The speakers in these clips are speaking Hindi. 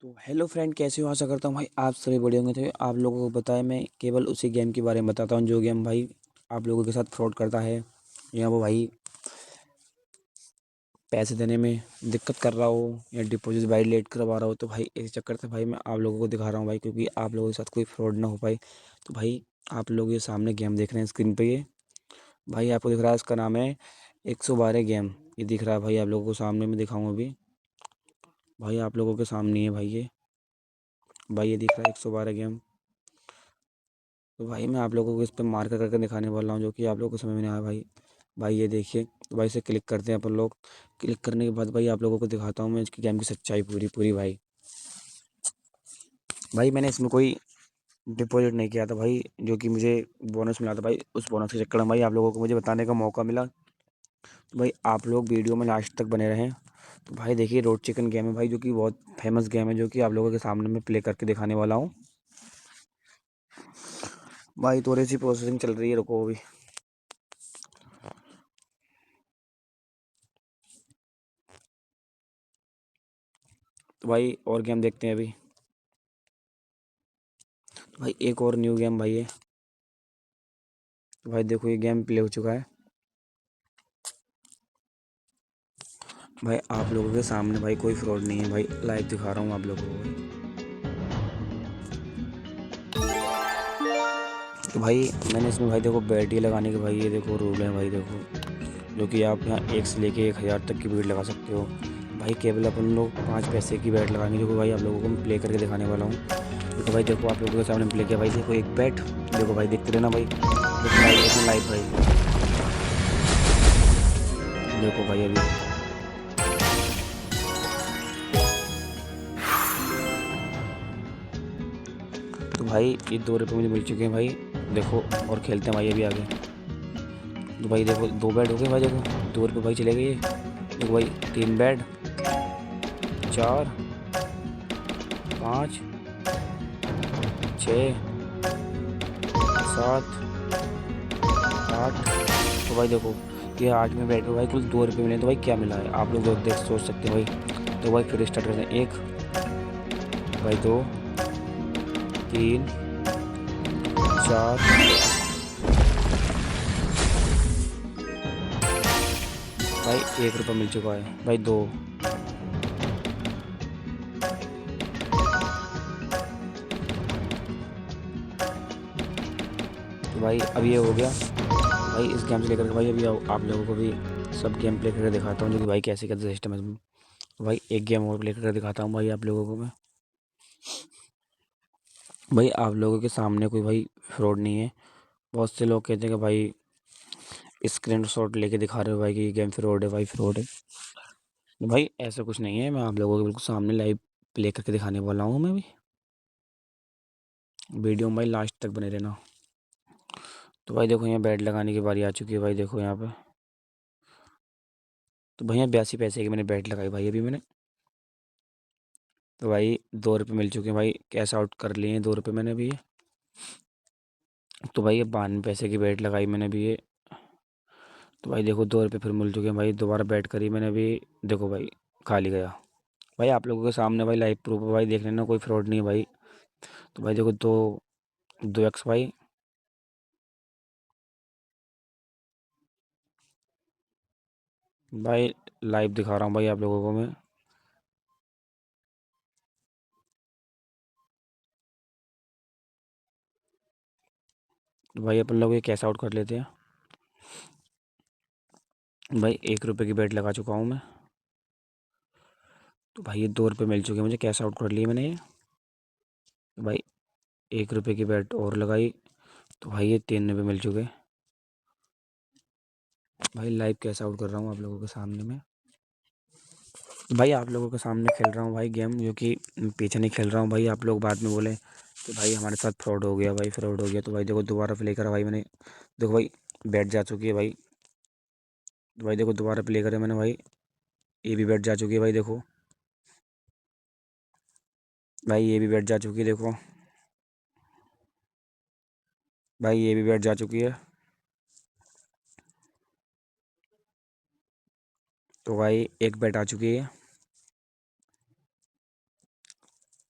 तो हेलो फ्रेंड, कैसे हो? आशा करता हूँ भाई आप सभी बढ़िया होंगे। तो आप लोगों को बताया, मैं केवल उसी गेम के बारे में बताता हूँ जो गेम भाई आप लोगों के साथ फ्रॉड करता है, या वो भाई पैसे देने में दिक्कत कर रहा हो, या डिपॉजिट भाई लेट करवा रहा हो। तो भाई इस चक्कर से भाई मैं आप लोगों को दिखा रहा हूँ भाई, क्योंकि आप लोगों के साथ कोई फ्रॉड ना हो पाए। तो भाई आप लोग ये सामने गेम देख रहे हैं स्क्रीन पे, ये भाई आपको दिख रहा है, इसका नाम है 112 गेम। ये दिख रहा है भाई आप लोगों को सामने, में दिखाऊंगा अभी। भाई आप लोगों के सामने है भाई, ये भाई ये दिख रहा है 112 गेम। तो भाई मैं आप लोगों को इस पे मार्क करके दिखाने वाला हूँ, जो कि आप लोगों को समझ में नहीं आया भाई। भाई ये देखिए, तो भाई इसे क्लिक करते हैं अपन लोग। क्लिक करने के बाद भाई आप लोगों को दिखाता हूँ मैं इसकी गेम की सच्चाई पूरी पूरी भाई। भाई मैंने इसमें कोई डिपॉजिट नहीं किया था भाई, जो कि मुझे बोनस मिला था भाई। उस बोनस के चक्कर में भाई आप लोगों को मुझे बताने का मौका मिला। तो भाई आप लोग वीडियो में लास्ट तक बने रहें। तो भाई देखिए, रोड चिकन गेम है भाई, जो कि बहुत फेमस गेम है, जो कि आप लोगों के सामने मैं प्ले करके दिखाने वाला हूँ। भाई थोड़ी सी प्रोसेसिंग चल रही है, रुको अभी। तो भाई और गेम देखते हैं अभी। तो भाई एक और न्यू गेम भाई है। तो भाई देखो, ये गेम प्ले हो चुका है भाई आप लोगों के सामने। भाई कोई फ्रॉड नहीं है भाई, लाइव दिखा रहा हूँ आप लोगों को भाई। तो भाई मैंने इसमें भाई देखो बैट ये लगाने के भाई, ये देखो रूल है भाई, देखो जो कि आप यहाँ 1 से लेके 1000 तक की बैट लगा सकते हो भाई। केवल अपन लोग 5 पैसे की बैट लगाएंगे, जो कि भाई आप लोगों को मैं प्ले करके दिखाने वाला हूँ। देखो भाई, देखो आप लोगों के सामने प्ले किया भाई, देखो एक बैट। देखो भाई देखते रहना भाई, देखो लाइव, देखो लाइव भाई। देखो भाई अभी। तो भाई ये 2 रुपये मुझे मिल चुके हैं भाई। देखो और खेलते हैं भाई अभी आगे। तो भाई देखो 2 बैट हो गए भाई, देखो 2 रुपये भाई चले गए। देखो भाई 3 बैट, 4, 5, 6, 7, 8। तो भाई देखो, ये 8 में बैठ भाई कुल 2 रुपये मिले। तो भाई क्या मिला है आप लोग देख सोच सकते हैं भाई। तो भाई फिर स्टार्ट करते हैं। 1, भाई 2, 3, 4, भाई 1 रुपये मिल चुका है भाई। 2, तो भाई अब ये हो गया। तो भाई इस गेम से लेकर के भाई अभी आप लोगों को भी सब गेम प्ले करके दिखाता हूँ, जो कि भाई कैसे कैसे सिस्टम है इसमें। तो भाई एक गेम और प्ले करके दिखाता हूँ भाई आप लोगों को मैं। भाई आप लोगों के सामने कोई भाई फ्रॉड नहीं है। बहुत से लोग कहते हैं कि भाई स्क्रीन शॉट लेके दिखा रहे हो भाई कि ये गेम फ्रॉड है भाई, फ्रॉड है। तो भाई ऐसा कुछ नहीं है, मैं आप लोगों के बिल्कुल सामने लाइव प्ले करके दिखाने वाला हूँ मैं भी। वीडियो में भाई लास्ट तक बने रहना। तो भाई देखो, यहाँ बैट लगाने की बारी आ चुकी है भाई, देखो यहाँ पे। तो भैया 82 पैसे की मैंने बैट लगाई भाई अभी मैंने। तो भाई 2 रुपये मिल चुके हैं भाई, कैश आउट कर लिए हैं 2 रुपये मैंने अभी ये। तो भाई ये 92 पैसे की बैट लगाई मैंने अभी ये। तो भाई देखो 2 रुपये फिर मिल चुके हैं भाई, दोबारा बैट करी मैंने अभी। देखो भाई खाली गया भाई, आप लोगों के सामने भाई लाइव प्रूफ है भाई, देख लेना कोई फ्रॉड नहीं है भाई। तो भाई देखो, 2x भाई। भाई लाइव दिखा रहा हूँ भाई आप लोगों को मैं। तो भाई अपन लोग ये कैश आउट कर लेते हैं। भाई 1 रुपये की बैट लगा चुका हूँ मैं। तो भाई ये 2 रुपये मिल चुके हैं मुझे, कैश आउट कर लिए मैंने ये। तो भाई 1 रुपये की बैट और लगाई। तो भाई ये 3 रुपये मिल चुके। भाई लाइव कैश आउट कर रहा हूँ आप लोगों के सामने में। तो भाई आप लोगों के सामने खेल रहा हूँ भाई गेम, जो कि पीछे नहीं खेल रहा हूँ भाई। आप लोग बाद में बोले कि भाई हमारे साथ फ्रॉड हो गया भाई, फ्रॉड हो गया। तो भाई देखो दोबारा प्ले करा भाई मैंने। देखो भाई बैट जा चुकी है भाई। तो भाई देखो दोबारा प्ले करा मैंने भाई, ये भी बैट जा चुकी है भाई, देखो भाई ये भी बैट जा चुकी है, देखो भाई ये भी बैट जा चुकी है। तो भाई एक बैट आ चुकी है।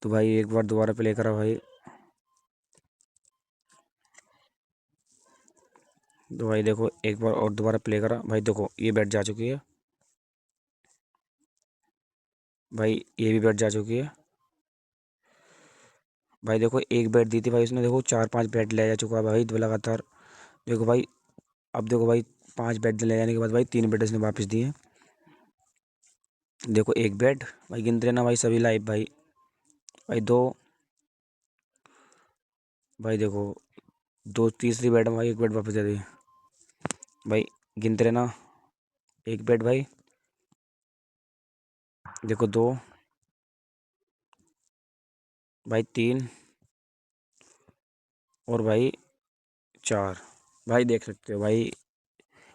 तो भाई एक बार दोबारा प्ले करा भाई। तो भाई देखो एक बार और दोबारा प्ले करा भाई, देखो ये बैट जा चुकी है भाई, ये भी बैट जा चुकी है भाई। देखो एक बैट दी थी भाई उसने, देखो 4-5 बैट ले जा चुका है भाई लगातार। देखो भाई, अब देखो भाई 5 बैट ले जाने के बाद भाई 3 बैट इसने वापस दिए। देखो एक बैट भाई, गिनते रहना भाई सभी लाइव भाई। भाई दो, भाई देखो दो, तीसरी बैट में भाई एक बैट वापस दे दी भाई, गिनते रहना। एक बैट भाई, देखो दो भाई, तीन और भाई चार। भाई देख सकते हो भाई,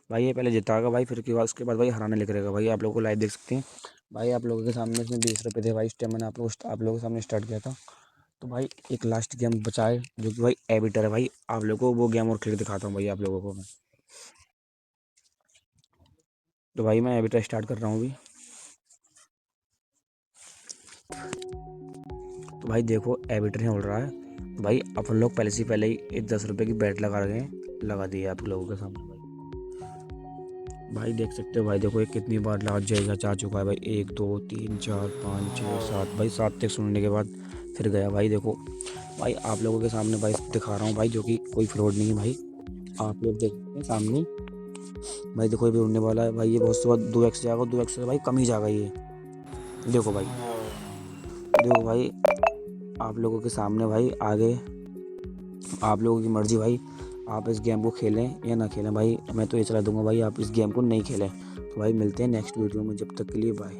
भाई ये पहले जिताएगा भाई, फिर उसके बाद भाई हराने लिख रहेगा भाई। आप लोगों को लाइव देख सकते हैं भाई। आप लोगों के सामने इसमें 20 रुपये थे भाई, इस टाइम मैंने आप लोगों के सामने स्टार्ट किया था। तो भाई एक लास्ट गेम बचा है जो कि भाई एबिटर है भाई। आप लोगों को वो गेम और खेल के दिखाता हूँ भाई आप लोगों को मैं। तो भाई मैं एबिटर स्टार्ट कर रहा हूँ अभी। तो भाई देखो एबिटर हो रहा है। तो भाई अपन लोग पहले ही एक 10 रुपये की बैट लगा रहे हैं, लगा दी है आप लोगों के सामने भाई। भाई देख सकते हो भाई, देखो ये कितनी बार लास्ट जाएगा जा चुका है भाई, 1 2 3 4 5 6 7 भाई, 7 तक सुनने के बाद फिर गया भाई। देखो भाई आप लोगों के सामने भाई दिखा रहा हूँ भाई, जो कि कोई फ्रॉड नहीं है भाई। आप लोग देख सकते हैं सामने भाई, देखो ये भी उड़ने वाला है भाई। ये बहुत सुबह 2x जाएगा, 2x से भाई कम ही जाएगा ये। देखो भाई, देखो भाई आप लोगों के सामने भाई आगे आप लोगों की मर्जी भाई, आप इस गेम को खेलें या ना खेलें भाई। मैं तो ये चला दूंगा भाई आप इस गेम को नहीं खेलें। तो भाई मिलते हैं नेक्स्ट वीडियो में, जब तक के लिए बाय।